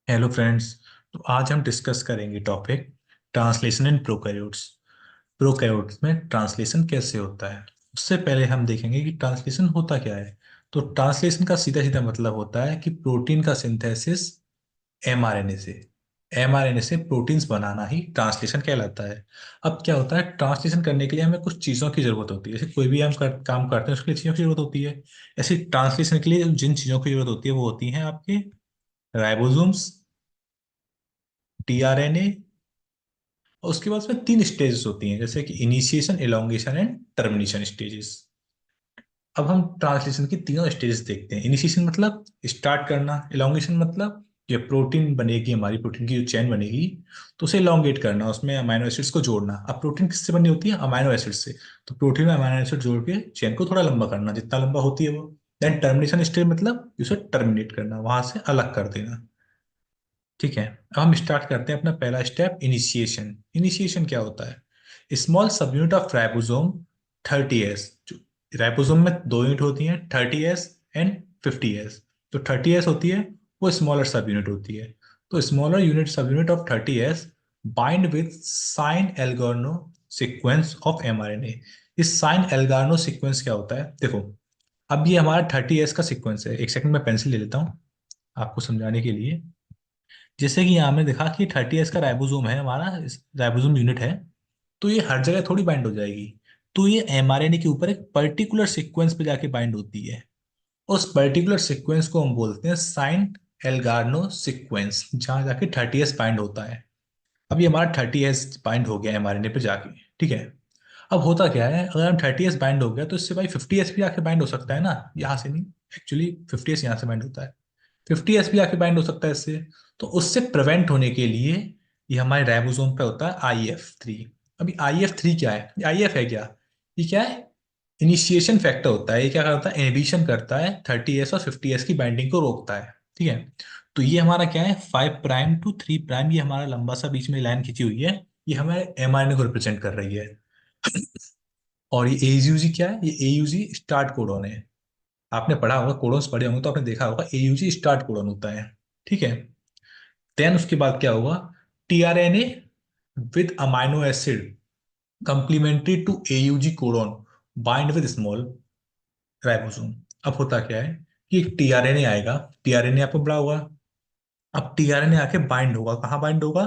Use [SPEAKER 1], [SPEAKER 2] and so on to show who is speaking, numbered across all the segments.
[SPEAKER 1] Hello friends. तो आज हम डिस्कस करेंगे topic translation in prokaryotes. Prokaryotes में ट्रांसलेशन कैसे होता है। उससे पहले हम देखेंगे कि ट्रांसलेशन होता क्या है। तो ट्रांसलेशन का सीधा सीधा मतलब होता है कि प्रोटीन का सिंथेसिस एमआरएनए से एमआरएनए से प्रोटीन्स बनाना ही ट्रांसलेशन कहलाता है। अब क्या होता है, ट्रांसलेशन करने के लिए हमें कुछ चीज़ों की जरूरत होती है। जैसे कोई भी हम काम करते हैं उसके लिए चीज़ों की जरूरत होती है। ऐसे ट्रांसलेशन के लिए जिन चीज़ों की जरूरत होती है वो होती हैं आपके राइबोसोम्स, टीआरएनए, और उसके बाद उसमें तीन स्टेजेस होती हैं, जैसे कि initiation, elongation and termination stages. अब हम ट्रांसलेशन की तीनों स्टेजेस देखते हैं। इनिशिएशन मतलब स्टार्ट करना, एलोंगेशन मतलब जो प्रोटीन बनेगी, हमारी प्रोटीन की जो चेन बनेगी, तो उसे एलोंगेट करना, उसमें अमाइनो एसिड्स को जोड़ना। अब प्रोटीन किससे बनी होती है? अमाइनो एसिड से। तो प्रोटीन में अमाइनो एसिड जोड़ के चेन को थोड़ा लंबा करना, जितना लंबा होती है वो। देन टर्मिनेशन स्टेज मतलब उसे टर्मिनेट करना, वहां से अलग कर देना। ठीक है। अब हम स्टार्ट करते हैं अपना पहला स्टेप, इनिशिएशन। इनिशिएशन क्या होता है? स्मॉल सब unit of ribosome 30S। Ribosome में दो यूनिट होती हैं, 30S एंड 50S। तो 30S होती है वो स्मॉलर सब यूनिट होती है। तो smaller unit sub unit of 30S bind with Shine Dalgarno sequence of mRNA. इस साइन एल्गार्नो सीक्वेंस क्या होता है, देखो। अब ये हमारा 30S का सीक्वेंस है। एक सेकंड में पेंसिल ले लेता हूँ आपको समझाने के लिए। जैसे कि यहाँ हमने देखा कि 30S का राइबोसोम है हमारा, राइबोसोम यूनिट है। तो ये हर जगह थोड़ी बाइंड हो जाएगी। तो ये एमआरएनए के ऊपर एक पर्टिकुलर सीक्वेंस पे जाके बाइंड होती है। उस पर्टिकुलर सीक्वेंस को हम बोलते हैं साइन एल्गार्नो सीक्वेंस, जहाँ जाके 30S बाइंड होता है। अब ये हमारा 30S बाइंड हो गया एमआरएनए पे जाके। ठीक है। अब होता क्या है, अगर हम 30S बाइंड हो गया तो इससे भाई 50S भी आके बाइंड हो सकता है ना, यहाँ से नहीं। एक्चुअली 50S यहाँ से बाइंड होता है, 50S भी आके बाइंड हो सकता है इससे। तो उससे प्रिवेंट होने के लिए ये हमारे राइबोसोम पे होता है IF3। अभी IF3 क्या है? IF है क्या? ये क्या है? इनिशिएशन फैक्टर होता है। ये क्या करता है? इनहिबिशन करता है 30S और 50S की बाइंडिंग को रोकता है। ठीक है। तो ये हमारा क्या है, 5' to 3', ये हमारा लंबा सा बीच में लाइन खींची हुई है। ये हमारे एमआरएनए को रिप्रेजेंट कर रही है। और ये AUG क्या है? ये AUG स्टार्ट कोडॉन है। आपने पढ़ा होगा, कोडॉन्स पढ़े होंगे तो आपने देखा होगा AUG स्टार्ट कोडॉन होता है। ठीक है। देन उसके बाद क्या होगा, tRNA with amino acid complementary to AUG codon bind with small ribosome. अब होता क्या है कि एक टीआरएनए आएगा, टीआरएनए आपको बड़ा होगा। अब टीआरएनए आके बाइंड होगा, कहाँ बाइंड होगा?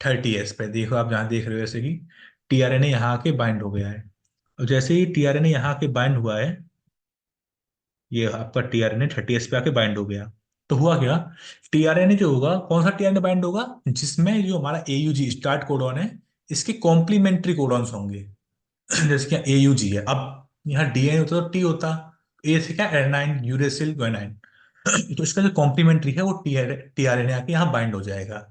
[SPEAKER 1] 30S पे। देखो आप जहाँ देख रहे हो, जैसे कि टीआरएनए यहाँ आके बाइंड हो गया है। और जैसे ही टीआरएनए यहाँ आके बाइंड हुआ है, ये आपका टीआरएनए 30S पे आके बाइंड हो गया। तो हुआ क्या, टीआरएनए जो होगा, कौन सा टीआरएनए बाइंड होगा? जिसमें जो हमारा AUG स्टार्ट कोडॉन है, इसके कॉम्प्लीमेंट्री कोडॉन्स होंगे। जैसे कि AUG है, अब यहाँ DNA होता तो T होता। ए से क्या, एडेनाइन, यूरेसिल, गुआनिन। तो इसका जो कॉम्प्लीमेंट्री है वो टीआरएनए आके यहाँ बाइंड हो जाएगा।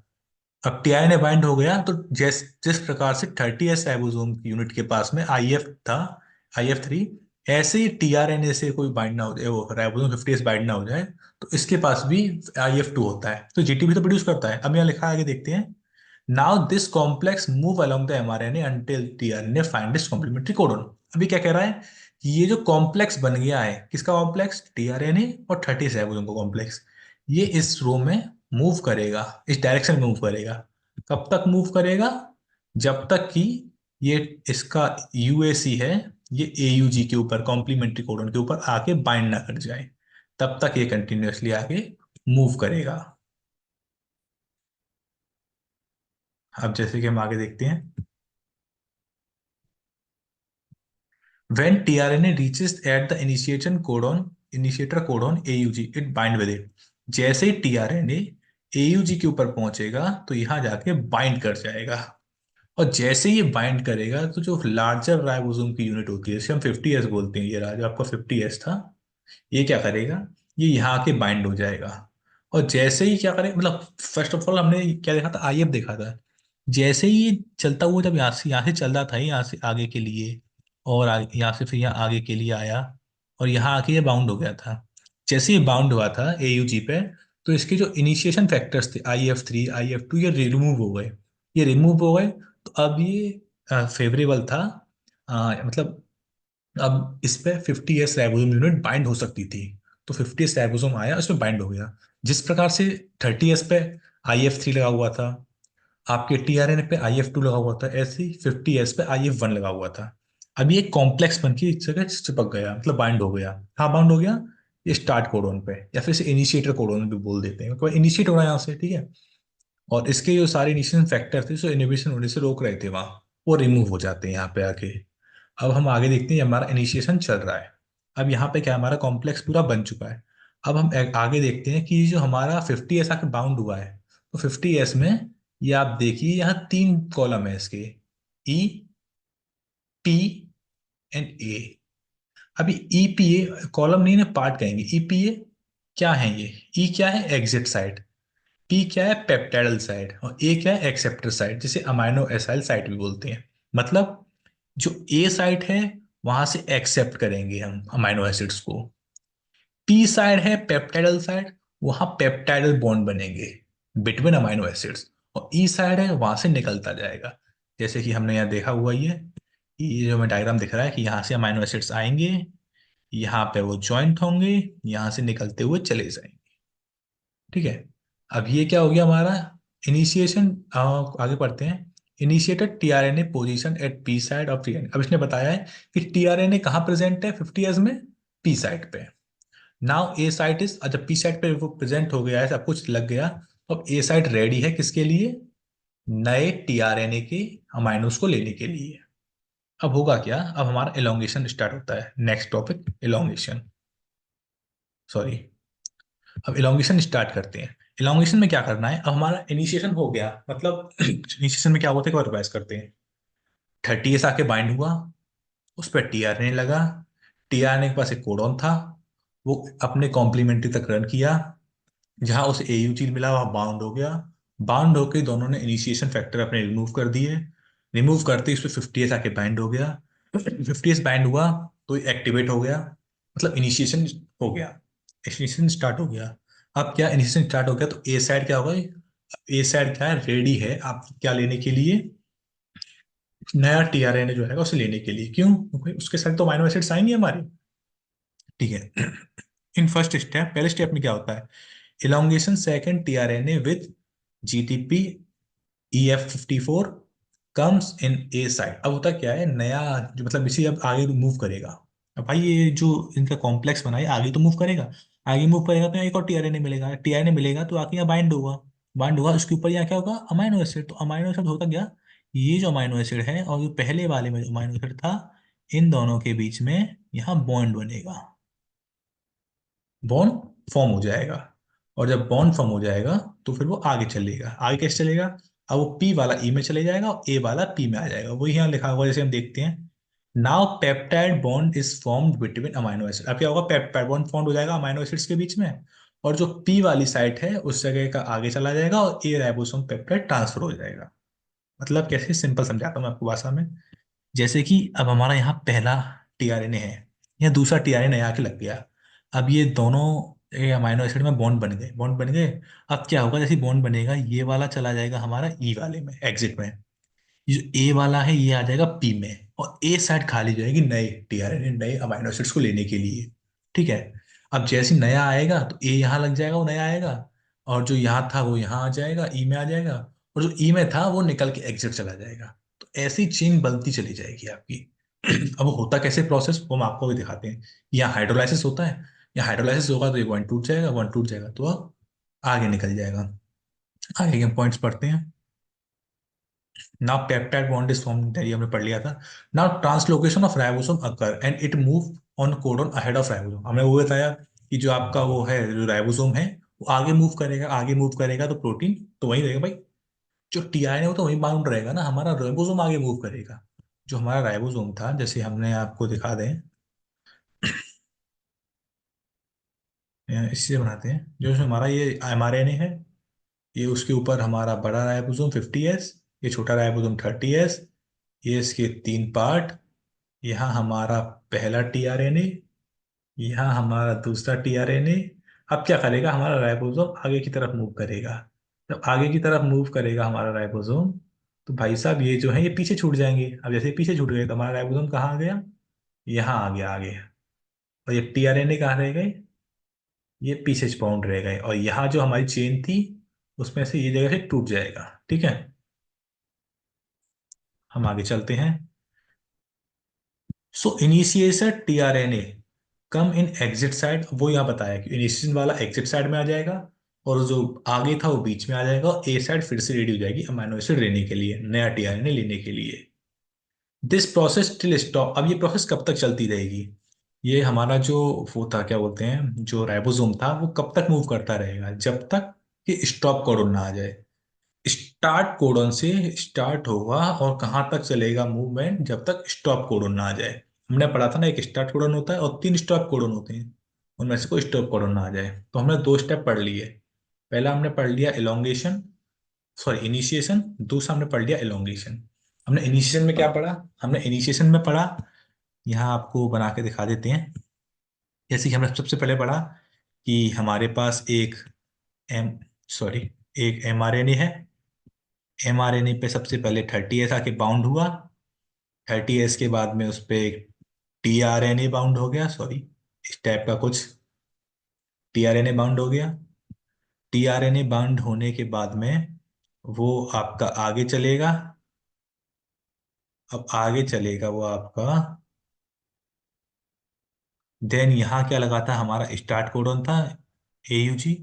[SPEAKER 1] अब टीआरएनए बाइंड हो गया तो जिस जिस प्रकार से 30S राइबोसोम की यूनिट के पास में IF था, IF3, ऐसे ही टीआरएनए से कोई बाइंड ना हो जाए, वो राइबोसोम 50S बाइंड ना हो जाए, तो इसके पास भी IF2 होता है। तो जीटीपी तो प्रोड्यूस करता है। अब यहाँ लिखा है, आगे देखते हैं। Now this complex move along the mRNA until tRNA find its complementary codon. अभी क्या कह रहा है कि ये जो कॉम्प्लेक्स बन गया है, किसका कॉम्प्लेक्स? टीआरएनए और 30 राइबोसोम का कॉम्प्लेक्स। ये इस रो में मूव करेगा, इस डायरेक्शन में मूव करेगा। कब तक मूव करेगा? जब तक कि ये इसका UAC है, ये AUG के ऊपर, कॉम्प्लीमेंट्री कोडन के ऊपर आके बाइंड ना कर जाए, तब तक ये कंटिन्यूअसली आगे मूव करेगा। अब जैसे कि हम आगे देखते हैं, when tRNA reaches at the initiator codon AUG, it bind with it। जैसे ही tRNA AUG के ऊपर पहुंचेगा तो यहां जाके बाइंड कर जाएगा। और जैसे ही ये बाइंड करेगा तो जो लार्जर राइबोसोम की यूनिट होती है, इसे हम 50S बोलते हैं, ये रहा जो आपका 50S था, ये क्या करेगा, ये यहाँ के बाइंड हो जाएगा। और जैसे ही क्या करेगा, मतलब फर्स्ट ऑफ ऑल हमने क्या देखा था, IF देखा था। जैसे ही ये चलता हुआ, जब यहाँ से चल रहा था, यहाँ से आगे के लिए, और यहाँ से फिर यहाँ आगे के लिए आया, और यहाँ आके ये बाउंड हो गया था। जैसे ये बाउंड हुआ था AUG पे, तो इसके जो इनिशिएशन फैक्टर्स थे, IF3, IF2, ये रिमूव हो गए। ये रिमूव हो गए। तो अब ये फेवरेबल था, मतलब अब इस पे 50S राइबोसोम यूनिट बाइंड हो सकती थी। तो 50S राइबोसोम आया, उसमें बाइंड हो गया। जिस प्रकार से 30S पे IF3 लगा हुआ था, आपके TRNA पे IF2 लगा हुआ था, ऐसे ही 50S पे IF1 लगा हुआ था। अब ये कॉम्प्लेक्स बन के इस जगह चिपक गया, मतलब बाइंड हो गया। हाँ, बाउंड हो गया ये स्टार्ट कोडोन पे, या फिर इसे इनिशिएटर कोडोन भी बोल देते हैं, क्योंकि इनिशिएट हो रहा है यहाँ से, ठीक है। और इसके जो सारे इनिशिएशन फैक्टर थे जो इनिबिशन होने से रोक रहे थे वहाँ, वो रिमूव हो जाते हैं यहाँ पे आके। अब हम आगे देखते हैं, हमारा इनिशिएशन चल रहा है। अब यहाँ पे क्या, हमारा कॉम्प्लेक्स पूरा बन चुका है। अब हम आगे देखते हैं कि जो हमारा 50S आके बाउंड हुआ है, तो 50S में ये आप देखिए यहाँ तीन कॉलम है इसके, ई, पी एंड ए। अभी EPA कॉलम नहीं ना, पार्ट कहेंगे। EPA क्या है ये? ई क्या है? Exit site. पी क्या है? Peptidyl site. और ए क्या है? एक्सेप्टर साइट, जिसे अमाइनो एसाइल साइट भी बोलते हैं। मतलब जो ए साइट है वहां से एक्सेप्ट करेंगे हम अमाइनो एसिड्स को। पी साइड है पेप्टाइडल साइड, वहां पेप्टाइडल बॉन्ड बनेंगे बिटवीन अमाइनो एसिड्स। और ई साइड है वहां से निकलता जाएगा, जैसे कि हमने यहाँ देखा हुआ ही है। ये जो हमें डायग्राम दिख रहा है कि यहाँ से अमाइनो एसिड्स आएंगे, यहाँ पे वो ज्वाइंट होंगे, यहाँ से निकलते हुए चले जाएंगे, ठीक है। अब ये क्या हो गया हमारा इनिशिएशन। आगे पढ़ते हैं। Initiated TRNA position at P site of TRNA। अब इसने बताया है कि TRNA कहाँ प्रेजेंट है 50S में? पी साइड पे। नाउ ए साइट इज, जब पी साइड पे वो प्रेजेंट हो गया है, सब कुछ लग गया, तो अब ए साइट रेडी है किसके लिए? नए TRNA के अमाइनोस को लेने के लिए। अब होगा क्या, अब हमारा एलोंगेशन स्टार्ट होता है। Next topic elongation, sorry. अब इलोंगेशन स्टार्ट करते हैं। इलोंगेशन में क्या करना है, अब हमारा इनिशिएशन हो गया, मतलब इनिशिएशन में क्या होता है, एक बार रिवाइज करते हैं। 30S आके बाइंड हुआ, उस पर TRNA लगा, TRNA के पास एक कोडॉन था, वो अपने कॉम्प्लीमेंट्री तक रन किया, जहां उसे AU चीज मिला वह बाउंड हो गया। बाउंड होके दोनों ने इनिशिएशन फैक्टर अपने रिमूव कर दिए। रिमूव करते ही उस पर 50S आके बाइंड हो गया। 50S बाइंड हुआ तो एक्टिवेट हो गया, मतलब इनिशिएशन हो गया, इनिशिएशन स्टार्ट हो गया। अब क्या इनिशिएशन स्टार्ट हो गया तो ए साइड क्या होगा? ए साइड क्या है? रेडी है आप क्या लेने के लिए? नया TRNA जो है उसे लेने के लिए। क्यों? क्योंकि उसके साथ तो अमीनो एसिड्स आएंगे हमारे, ठीक है। इन फर्स्ट स्टेप, पहले स्टेप में क्या होता है? Elongation second TRNA with GTP EF54 comes in A side. अब होता क्या है, नया जो मतलब इसे अब आगे मूव करेगा। अब भाई ये जो इनका कॉम्प्लेक्स बना है आगे तो मूव करेगा, आगे मूव करेगा तो यहाँ एक और TRNA मिलेगा, TRNA मिलेगा तो आगे यहाँ बाइंड होगा, बाइंड होगा उसके ऊपर यहाँ क्या होगा? Amino acid. तो अमाइनो एसिड होता क्या, ये जो अमाइनो एसिड है और जो पहले वाले में जो अमाइनो एसिड था, इन दोनों के बीच में यहाँ बॉन्ड बनेगा, बॉन्ड फॉर्म हो जाएगा। और जब बॉन्ड फॉर्म हो जाएगा तो फिर वो आगे चलेगा। आगे कैसे चलेगा? अब वो पी वाला ई में चले जाएगा और ए वाला पी में आ जाएगा, वही यहाँ लिखा हुआ है, जैसे हम देखते हैं। Now peptide bond is formed between amino acid. अब क्या होगा, पेप्टाइड बॉन्ड फॉर्म हो जाएगा अमाइनो एसिड्स के बीच में, और जो पी वाली साइट है उस जगह का आगे चला जाएगा और ए राइबोसोम पेप्टाइड ट्रांसफर हो जाएगा। मतलब कैसे, सिंपल समझाता हूँ मैं आपको भाषा में। जैसे कि अब हमारा यहाँ पहला TRNA है, या दूसरा TRNA आके लग गया। अब ये दोनों ये अमाइनो एसिड में बॉन्ड बन गए, बॉन्ड बन गए। अब क्या होगा, जैसे बॉन्ड बनेगा ये वाला चला जाएगा हमारा ई वाले में, एग्जिट में। ये जो ए वाला है ये आ जाएगा पी में, और ए साइड खाली जाएगी नए TRNA, नए अमाइनो एसिड्स को लेने के लिए, ठीक है। अब जैसे ही नया आएगा तो ए यहाँ लग जाएगा, वो नया आएगा, और जो यहाँ था वो यहाँ आ जाएगा, ई में आ जाएगा, और जो ई में था वो निकल के एग्जिट चला जाएगा। तो ऐसी चेन बनती चली जाएगी आपकी। अब होता कैसे प्रोसेस, वो हम आपको भी दिखाते हैं। यहाँ हाइड्रोलाइसिस होता है, यहाँ हाइड्रोलाइसिस होगा तो ये वन टूट जाएगा, वन टूट जाएगा तो अब आगे निकल जाएगा। आगे के पॉइंट्स पढ़ते हैं। Now peptide bond is formed, ये हमने पढ़ लिया था। Now translocation of ribosome occur and it move on codon ahead of ribosome. हमने वो बताया कि जो आपका वो है, जो राइबोसोम है वो आगे मूव करेगा, आगे मूव करेगा तो प्रोटीन तो वहीं रहेगा भाई, जो TRNA वो तो वहीं बाउंड रहेगा ना, हमारा राइबोसोम आगे मूव करेगा। जो हमारा राइबोसोम था, जैसे हमने आपको दिखा दें, इससे बनाते हैं। जो हमारा ये mRNA है, ये उसके ऊपर हमारा बड़ा राइबोसोम 50S, ये छोटा राइबोसोम 30S, ये इसके तीन पार्ट। यहाँ हमारा पहला TRNA, यहाँ हमारा दूसरा TRNA। अब क्या करेगा हमारा राइबोसोम, आगे की तरफ मूव करेगा। जब आगे की तरफ मूव करेगा हमारा राइबोसोम, तो भाई साहब ये जो है ये पीछे छूट जाएंगे। अब जैसे ये पीछे छूट गए तो हमारा राइबोसोम कहाँ आ गया? यहाँ आ गया आगे। और ये TRNA कहाँ रह गए? ये पीछे बाउंड रह गए। और यहाँ जो हमारी चेन थी उसमें से ये जगह से टूट जाएगा। ठीक है, हम आगे चलते हैं। सो इनिशिएशन टीआरएनए कम इन एग्जिट साइड, वो यहाँ बताया कि इनिशिएशन वाला एग्जिट साइड में आ जाएगा, और जो आगे था वो बीच में आ जाएगा, और ए साइड फिर से रेडी हो जाएगी अमीनो एसिड लेने के लिए, नया टीआरएनए लेने के लिए। दिस प्रोसेस टिल स्टॉप, अब ये प्रोसेस कब तक चलती रहेगी? ये हमारा जो वो था, क्या बोलते हैं, जो राइबोसोम था, वो कब तक मूव करता रहेगा? जब तक कि स्टॉप कोडन ना आ जाए। स्टार्ट कोडन से स्टार्ट होगा और कहाँ तक चलेगा मूवमेंट? जब तक स्टॉप कोडन ना आ जाए। हमने पढ़ा था ना, एक स्टार्ट कोडन होता है और 3 स्टॉप कोडन होते हैं, उनमें से कोई स्टॉप कोडन ना आ जाए। तो हमने 2 स्टेप पढ़ लिए। पहला हमने पढ़ लिया इलोंगेशन, सॉरी इनिशिएशन, दूसरा हमने पढ़ लिया इलोंगेशन। हमने इनिशिएशन में क्या पढ़ा? हमने इनिशिएशन में पढ़ा, यहाँ आपको बना के दिखा देते हैं। जैसे कि हमने सबसे पहले पढ़ा कि हमारे पास एम सॉरी एक एमआरएनए है। एमआरएनए पे सबसे पहले 30S आके बाउंड हुआ। 30S के बाद में उस पे टीआरएनए बाउंड हो गया, सॉरी इस टाइप का कुछ टीआरएनए बाउंड हो गया। टीआरएनए बाउंड होने के बाद में वो आपका आगे चलेगा। अब आगे चलेगा वो आपका, देन यहाँ क्या लगा था, हमारा स्टार्ट कोडन था एयूजी।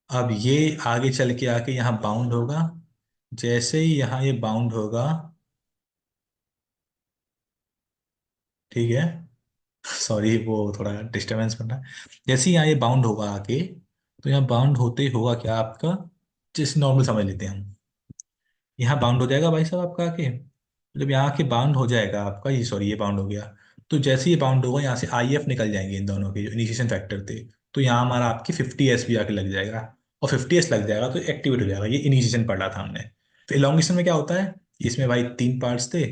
[SPEAKER 1] अब ये आगे चल के आके यहाँ बाउंड होगा। जैसे ही यहाँ ये बाउंड होगा, ठीक है, सॉरी वो थोड़ा डिस्टरबेंस बन रहा है। जैसे ही यहाँ ये बाउंड होगा आके, तो यहाँ बाउंड होते ही होगा क्या आपका, जैसे नॉर्मल समझ लेते हैं हम, यहाँ बाउंड हो जाएगा भाई साहब आपका आके। जब यहाँ के बाउंड हो जाएगा आपका, ये सॉरी ये बाउंड हो गया, तो जैसे ये बाउंड होगा यहाँ से आईएफ निकल जाएंगे इन दोनों के जो इनिशिएशन फैक्टर थे। तो यहाँ हमारा आपकी 50S भी आके लग जाएगा, और 50S लग जाएगा तो एक्टिवेट हो जाएगा। ये इनिशिएशन पढ़ा था हमने। फिर इलोंगेशन में क्या होता है, इसमें भाई 3 पार्ट्स थे,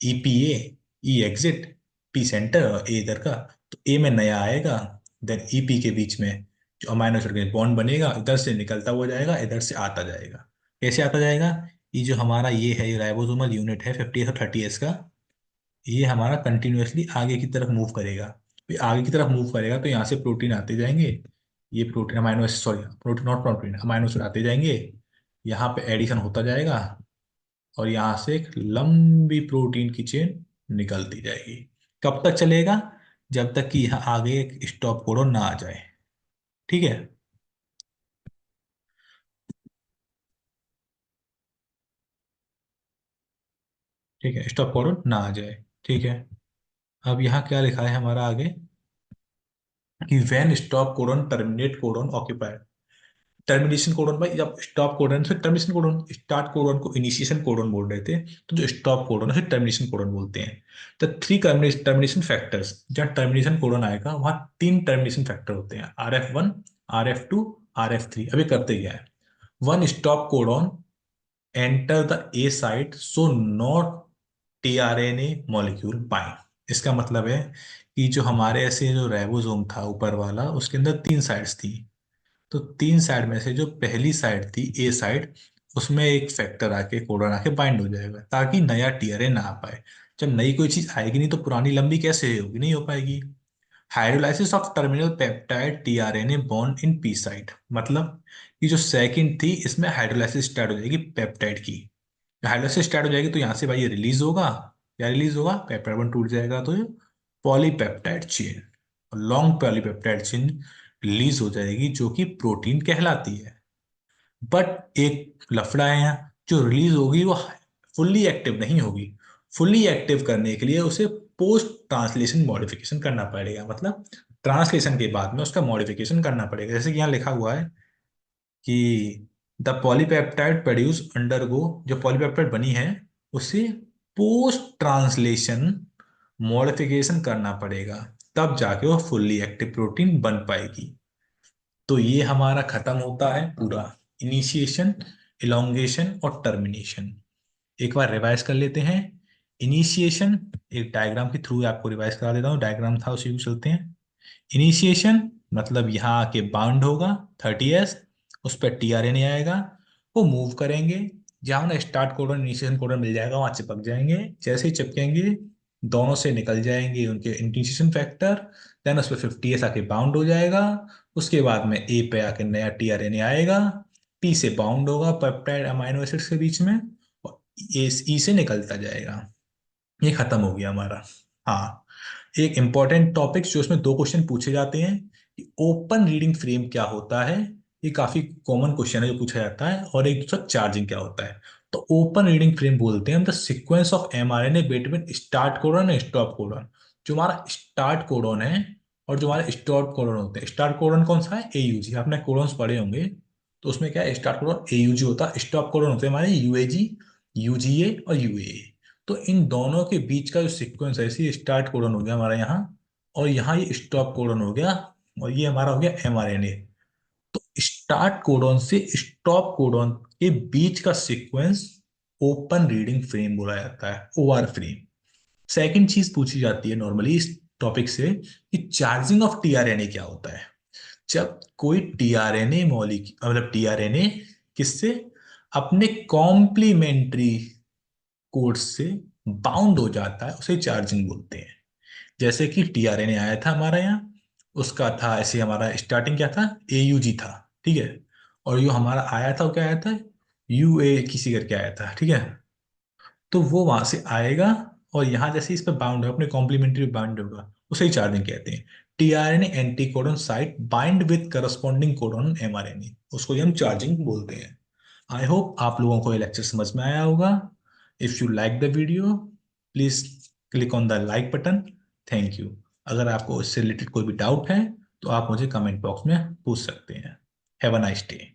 [SPEAKER 1] ईपीए, ई एग्जिट, पी सेंटर और ए इधर का। तो ए में नया आएगा, देन ईपी के बीच में जो अमाइनो एसिड का बॉन्ड बनेगा, इधर से निकलता हुआ जाएगा, इधर से आता जाएगा। कैसे आता जाएगा? ये जो हमारा ये है, ये राइबोसोमल यूनिट है 50S और 30S का, ये हमारा कंटिन्यूअसली आगे की तरफ मूव करेगा। फिर आगे की तरफ मूव करेगा तो यहाँ से प्रोटीन आते जाएंगे, ये protein amino acid, sorry protein not protein, amino acid आते जाएंगे, यहाँ पे एडिशन होता जाएगा, और यहाँ से एक लंबी प्रोटीन की चेन निकलती जाएगी। कब तक चलेगा? जब तक कि यहाँ आगे एक स्टॉप कोडन ना आ जाए। ठीक है, ठीक है, स्टॉप कोडन ना आ जाए। ठीक है, अब यहाँ क्या लिखा है हमारा आगे, कि when stop codon terminate codon occupied. Termination codon भाई, जब स्टॉप कोडन से टर्मिनेशन कोडन, स्टार्ट कोडन को इनिशिएशन कोडन बोल रहे थे, तो जो स्टॉप कोडन है टर्मिनेशन कोडन बोलते हैं। तो 3 टर्मिनेशन फैक्टर्स, जहाँ टर्मिनेशन कोडन आएगा वहाँ 3 टर्मिनेशन फैक्टर होते हैं, RF1, RF2, RF3। अभी करते क्या है, one stop codon enter the A site so not tRNA molecule bind. इसका मतलब है कि जो हमारे ऐसे जो राइबोसोम था ऊपर वाला, उसके अंदर 3 साइड्स थी। तो 3 साइड में से जो पहली साइड थी ए साइड, उसमें एक फैक्टर आके कोडन आके बाइंड हो जाएगा, ताकि नया टीआरए ना आ पाए। जब नई कोई चीज आएगी नहीं तो पुरानी लंबी कैसे होगी, नहीं हो पाएगी। Hydrolysis of terminal peptide tRNA bond in P site, मतलब कि जो सेकंड थी इसमें हाइड्रोलाइसिस स्टार्ट हो जाएगी पेप्टाइड की। हाइड्रोलाइसिस स्टार्ट हो जाएगी तो यहाँ से भाई ये रिलीज होगा। क्या रिलीज होगा? पेप्टाइड बॉन्ड टूट जाएगा तो polypeptide chain, long polypeptide chain release हो जाएगी, जो कि प्रोटीन कहलाती है। बट एक लफड़ा है यहाँ, जो रिलीज होगी वो फुल्ली एक्टिव नहीं होगी। फुल्ली एक्टिव करने के लिए उसे पोस्ट ट्रांसलेशन मॉडिफिकेशन करना पड़ेगा, मतलब ट्रांसलेशन के बाद में उसका मॉडिफिकेशन करना पड़ेगा। जैसे कि यहाँ लिखा हुआ है कि द पॉलीपेप्टाइड प्रोड्यूस अंडरगो, जो पॉलीपेप्टाइड बनी है उसे पोस्ट ट्रांसलेशन मॉडिफिकेशन करना पड़ेगा, तब जाके वो फुल्ली एक्टिव प्रोटीन बन पाएगी। तो ये हमारा खत्म होता है पूरा इनिशिएशन, इलोंगेशन और टर्मिनेशन। एक बार रिवाइज कर लेते हैं। इनिशिएशन, एक डायग्राम के थ्रू आपको रिवाइज करा देता हूँ, डायग्राम था उसी को चलते हैं। इनिशिएशन मतलब यहाँ आके बाउंड होगा 30S, उस पर टीआरएनए आएगा, वो मूव करेंगे, जहाँ उन्हें स्टार्ट कोडन इनिशिएशन कोडन मिल जाएगा वहां चिपक जाएंगे। जैसे ही चिपकेंगे दोनों से निकल जाएंगे उनके इनिशिएशन फैक्टर, देन उस पर 50S आके बाउंड हो जाएगा। उसके बाद में ए पे आके नया टीआरएनए आएगा, टी से बाउंड होगा पेप्टाइड अमाइनो एसिड्स के बीच में, और ई से निकलता जाएगा। ये खत्म हो गया हमारा। हाँ, एक इंपॉर्टेंट टॉपिक जो इसमें दो क्वेश्चन पूछे जाते हैं कि ओपन रीडिंग फ्रेम क्या होता है। ये काफी कॉमन क्वेश्चन है जो पूछा जाता है। और एक दूसरा चार्जिंग क्या होता है। तो ओपन रीडिंग फ्रेम बोलते हैं the sequence of mRNA between start codon and stop codon. जो हमारा स्टार्ट कोडन है और जो हमारे स्टॉप कोडन होते हैं, स्टार्ट कोडन कौन सा है, एयूजी, आपने कोडन्स पढ़े होंगे। तो उसमें क्या है, स्टार्ट कोडन एयूजी होता है, स्टॉप कोडन होते हैं हमारे यूएजी, यूजीए और यूएए। तो इन दोनों के बीच का जो सीक्वेंस है, इसी स्टार्ट कोडन हो गया हमारा यहाँ, और यहाँ ये स्टॉप कोडन हो गया, और ये हमारा हो गया एमआरएनए। तो स्टार्ट कोडन से स्टॉप कोडन के बीच का सीक्वेंस ओपन रीडिंग फ्रेम बोला जाता है, ओआर फ्रेम। सेकंड चीज पूछी जाती है नॉर्मली इस टॉपिक से कि चार्जिंग ऑफ टीआरएनए क्या होता है। जब कोई टीआरएनए मॉलिक्यूल, मतलब टीआरएनए किससे, अपने कॉम्प्लीमेंट्री कोड से बाउंड हो जाता है, उसे चार्जिंग बोलते हैं। जैसे कि टीआरएनए आया था हमारा यहाँ, उसका था ऐसे, हमारा स्टार्टिंग क्या था, एयूजी था, ठीक है। और जो हमारा आया था वो क्या आया था, यूए किसी करके आया था, ठीक है। तो वो वहां से आएगा, और यहाँ जैसे इस पे बाउंड है, अपने कॉम्प्लीमेंट्री बाउंड होगा, उसे ही चार्जिंग कहते हैं। TRNA anti codon site bind with corresponding codon mRNA, उसको ही हम चार्जिंग बोलते हैं। आई होप आप लोगों को ये लेक्चर समझ में आया होगा। If you like the video, please click on the like button. Thank you. अगर आपको इससे रिलेटेड कोई भी डाउट है तो आप मुझे कमेंट बॉक्स में पूछ सकते हैं। Have a nice day.